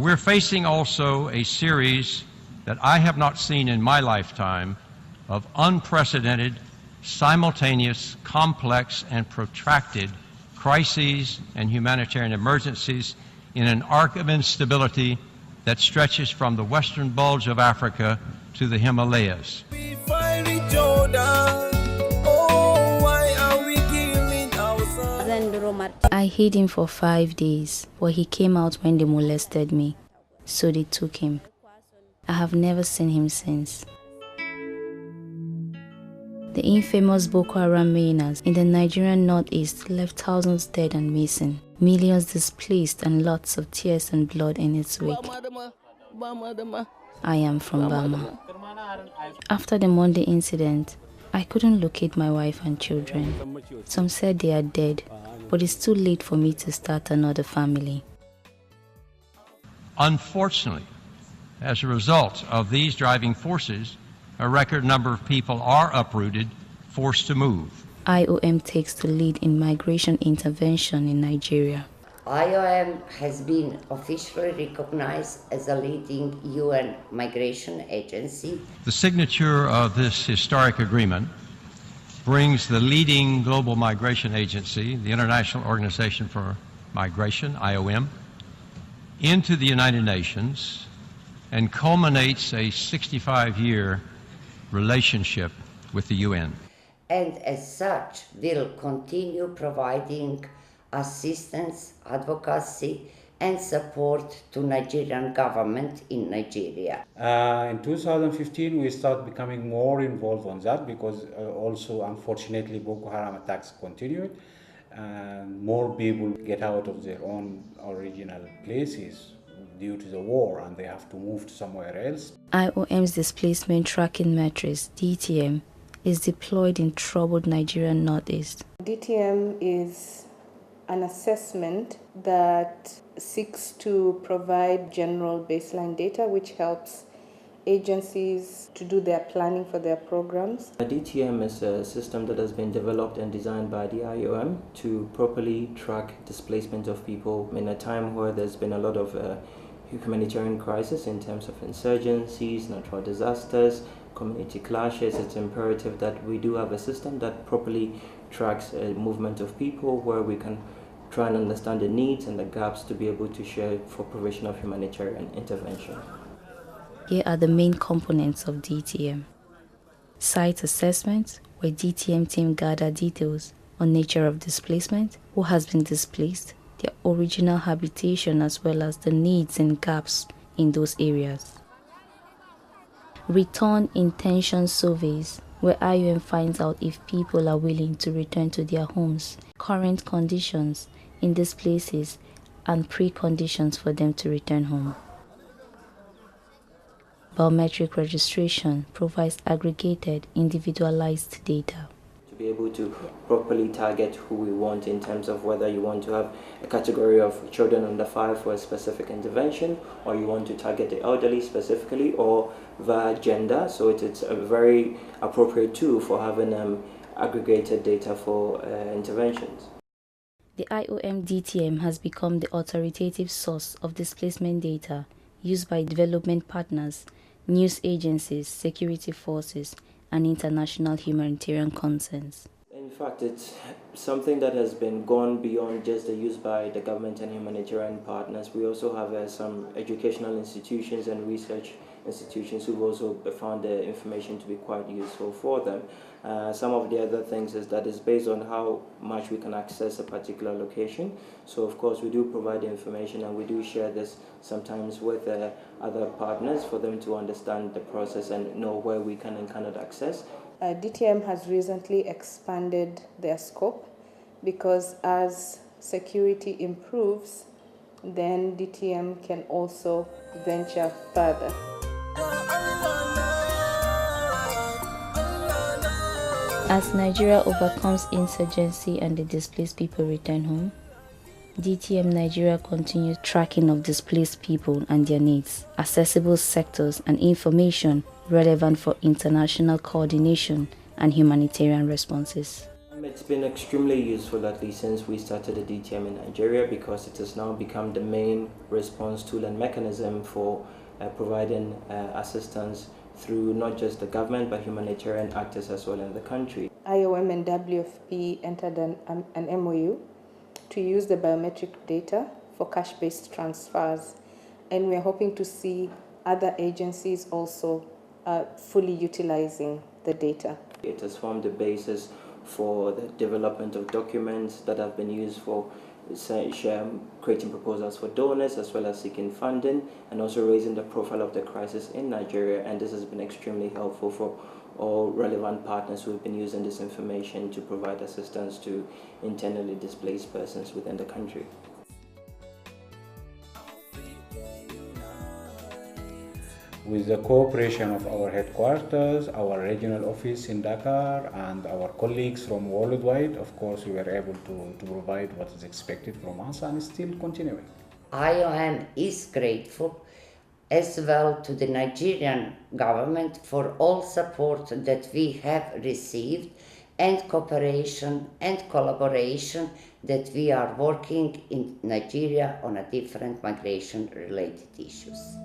We're facing also a series that I have not seen in my lifetime of unprecedented, simultaneous, complex, and protracted crises and humanitarian emergencies in an arc of instability that stretches from the western bulge of Africa to the Himalayas. I hid him for 5 days, but he came out when they molested me, so they took him. I have never seen him since. The infamous Boko Haram menace in the Nigerian northeast left thousands dead and missing, millions displaced, and lots of tears and blood in its wake. I am from Bama. After the Monday incident, I couldn't locate my wife and children. Some said they are dead, but it's too late for me to start another family. Unfortunately, as a result of these driving forces, a record number of people are uprooted, forced to move. IOM takes the lead in migration intervention in Nigeria. IOM has been officially recognized as a leading UN migration agency. The signature of this historic agreement brings the leading global migration agency, the International Organization for Migration, IOM, into the United Nations and culminates a 65-year relationship with the UN. And as such, will continue providing assistance, advocacy, and support to Nigerian government in Nigeria. In 2015, we started becoming more involved on that because also, unfortunately, Boko Haram attacks continued and more people get out of their own original places due to the war and they have to move to somewhere else. IOM's displacement tracking matrix, DTM, is deployed in troubled Nigerian northeast. DTM is an assessment that seeks to provide general baseline data which helps agencies to do their planning for their programs. DTM is a system that has been developed and designed by the IOM to properly track displacement of people in a time where there's been a lot of humanitarian crisis in terms of insurgencies, natural disasters, community clashes. It's imperative that we do have a system that properly tracks movement of people, where we can try and understand the needs and the gaps to be able to share for provision of humanitarian intervention. Here are the main components of DTM. Site assessment, where DTM team gather details on nature of displacement, who has been displaced, their original habitation, as well as the needs and gaps in those areas. Return intention surveys, where IOM finds out if people are willing to return to their homes, current conditions in these places, and preconditions for them to return home. Biometric registration provides aggregated, individualized data. To be able to properly target who we want in terms of whether you want to have a category of children under 5 for a specific intervention, or you want to target the elderly specifically, or via gender. So it's a very appropriate tool for having aggregated data for interventions. The IOM DTM has become the authoritative source of displacement data used by development partners, news agencies, security forces, and international humanitarian concerns. In fact, it's something that has been gone beyond just the use by the government and humanitarian partners. We also have some educational institutions and research institutions who've also found the information to be quite useful for them. Some of the other things is that it's based on how much we can access a particular location. So of course we do provide the information, and we do share this sometimes with other partners for them to understand the process and know where we can and cannot access. DTM has recently expanded their scope because as security improves, then DTM can also venture further. As Nigeria overcomes insurgency and the displaced people return home, DTM Nigeria continues tracking of displaced people and their needs, accessible sectors, and information relevant for international coordination and humanitarian responses. It's been extremely useful, at least since we started the DTM in Nigeria, because it has now become the main response tool and mechanism for providing assistance through not just the government but humanitarian actors as well in the country. IOM and WFP entered an MOU to use the biometric data for cash-based transfers, and we are hoping to see other agencies also fully utilizing the data. It has formed the basis for the development of documents that have been used for creating proposals for donors as well as seeking funding, and also raising the profile of the crisis in Nigeria, and this has been extremely helpful for all relevant partners who have been using this information to provide assistance to internally displaced persons within the country. With the cooperation of our headquarters, our regional office in Dakar, and our colleagues from worldwide, of course, we were able to provide what is expected from us and still continuing. IOM is grateful as well to the Nigerian government for all support that we have received and cooperation and collaboration that we are working in Nigeria on a different migration-related issues.